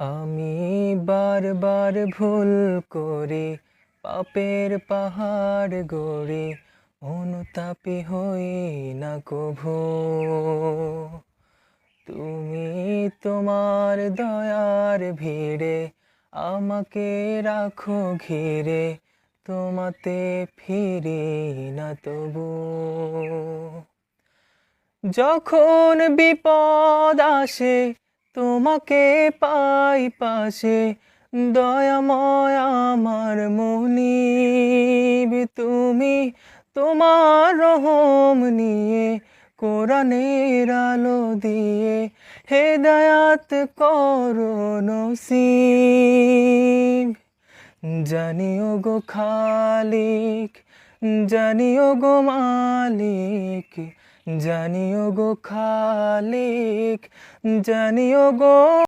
আমি বারবার ভুল করি, পাপের পাহাড় গড়ি, অনুতাপী হই না কভু। তুমি তোমার দয়ার ভিড়ে আমাকে রাখো ঘিরে, তোমাতে ফিরি না তবু। যখন বিপদ আসে তোমাকে পাই পাশে, দয়াময় আমার মুনিব তুমি। তোমার রহম নিয়ে কোরআনের আলো দিয়ে হেদায়াত করো নসিব। জানিও গো খালিক, জানিও গো মালিক, জানিও গো খালিক, জানিও গো